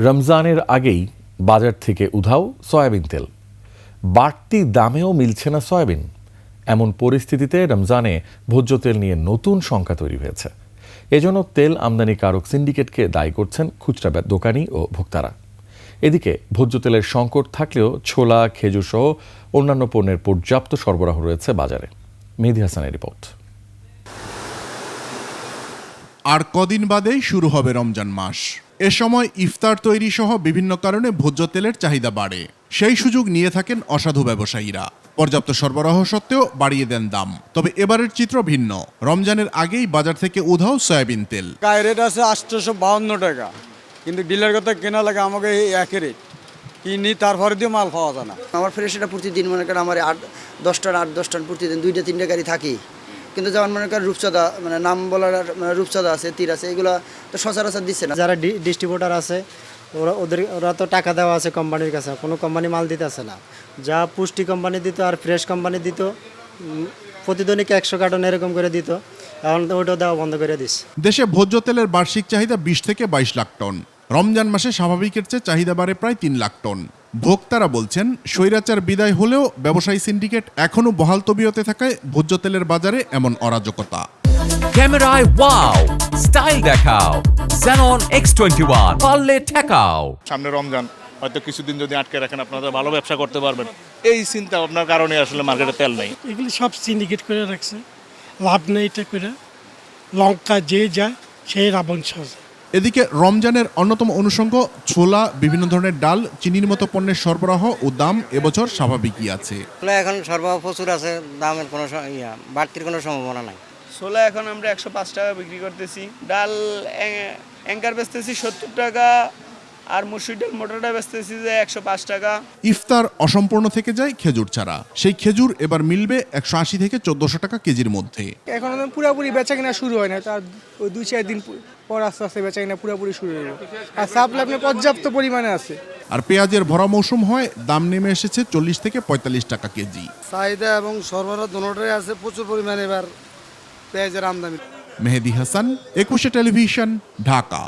রমজানের আগেই বাজার থেকে উধাও সয়াবিন তেল। বাড়তি দামেও মিলছে না সয়াবিন। এমন পরিস্থিতিতে রমজানে ভোজ্য তেল নিয়ে নতুন শঙ্কা তৈরি হয়েছে। এজন্য তেল আমদানিকারক সিন্ডিকেটকে দায়ী করছেন খুচরা দোকানি ও ভোক্তারা। এদিকে ভোজ্য তেলের সংকট থাকলেও ছোলা, খেজুর সহ অন্যান্য পণ্যের পর্যাপ্ত সরবরাহ রয়েছে বাজারে। মেহেদী হাসানের রিপোর্ট। আর কদিন বাদেই শুরু হবে রমজান মাস। এ সময় ইফতার তৈরি সহ বিভিন্ন কারণে ভোজ্য তেলের চাহিদা বাড়ে। সেই সুযোগ নিয়ে থাকেন অসাধু ব্যবসায়ীরা। পর্যাপ্ত সরবরাহ সত্ত্বেও বাড়িয়ে দেন দাম। তবে এবারের চিত্র ভিন্ন। রমজানের আগেই বাজার থেকে উধাও সয়াবিন তেল। গায়ে রেট আছে 852 টাকা, কিন্তু ডিলার কথা কেনা লাগে আমাকে এই একই রেট কিনি, তারপরে দিয়ে মাল পাওয়া যায় না। আমার ফ্রেশ এটা প্রতিদিন মনে করেন আমার 8-10 টন প্রতিদিন 2-3টা গাড়ি থাকি, কিন্তু যেমন মনে করেন রূপচাঁদা মানে নাম বলার রূপচাঁদা আছে, তীর আছে, এগুলো তো সচরাচর দিচ্ছে না। যারা ডিস্ট্রিবিউটার আছে ওরা তো টাকা দেওয়া আছে কোম্পানির কাছে, কোনো কোম্পানি মাল দিতে আসে না। যা পুষ্টি কোম্পানি দিত আর ফ্রেশ কোম্পানি দিত, প্রতিদিনকে 100 কার্টন এরকম করে দিত, এখন ওটাও দেওয়া বন্ধ করে দিচ্ছে। দেশে ভোজ্য তেলের বার্ষিক চাহিদা 20 থেকে 22 লাখ টন। রমজান মাসে স্বাভাবিকের চেয়ে চাহিদা বাড়ে প্রায় 3 লাখ টন। ভোক্তারা বলছেন, স্বৈরাচার বিদায় হলেও ব্যবসায়ী সিন্ডিকেট এখনো বহাল তবিয়তে থাকায় ভোজ্য তেলের বাজারে এমন অরাজকতা। ক্যামেরায় ওয়াও, স্টাইল দেখাও, Xenon X21 পারলে ঠেকাও। সামনে রমজান, হয়তো কিছুদিন যদি আটকে রাখেন আপনারা ভালো ব্যবসা করতে পারবেন। এই চিন্তা ভাবনার কারণে আসলে মার্কেটে তেল নেই। এগুলি সব সিন্ডিকেট করে রাখছে, লাভ নেই এটা করে। লঙ্কা যে যায় সেই রাবণ সাজে। এদিকে রমজানের অন্যতম অনুষঙ্গ ছোলা, বিভিন্ন ধরনের ডাল, চিনির মতো পণ্যের সরবরাহ ও দাম এবছর স্বাভাবিকই আছে। এখন সরবরাহ প্রচুর আছে, দামের কোনো বাড়তির কোনো সম্ভাবনা নাই। ছোলা এখন আমরা 105 টাকা বিক্রি করতেছি, ডাল অ্যাঙ্কার বেচতেছি 70 টাকা, আর মুসুর ডাল মোটাটা বেচতেছি যে 105 টাকা। ইফতার অসম্পূর্ণ থেকে যায় খেজুর ছাড়া। সেই খেজুর এবার মিলবে 180 থেকে 1400 টাকা কেজির মধ্যে। এখন পুরোপুরি বেচা কিনা শুরু হয় না, তার ওই 2-4 দিন পর আস্তে আস্তে বেচা কিনা পুরোপুরি শুরু হয়ে যাবে। আর সাপ্লাই আপনার পর্যাপ্ত পরিমাণে আছে। আর পেঁয়াজের ভরা মৌসুম হয়, দাম নেমে এসেছে 40 থেকে 45 টাকা কেজি। চাহিদা এবং সরবরাহ দুটোটাই আছে প্রচুর পরিমাণে এবার পেঁয়াজের আমদানি। মেহেদী হাসান, 21 টেলিভিশন, ঢাকা।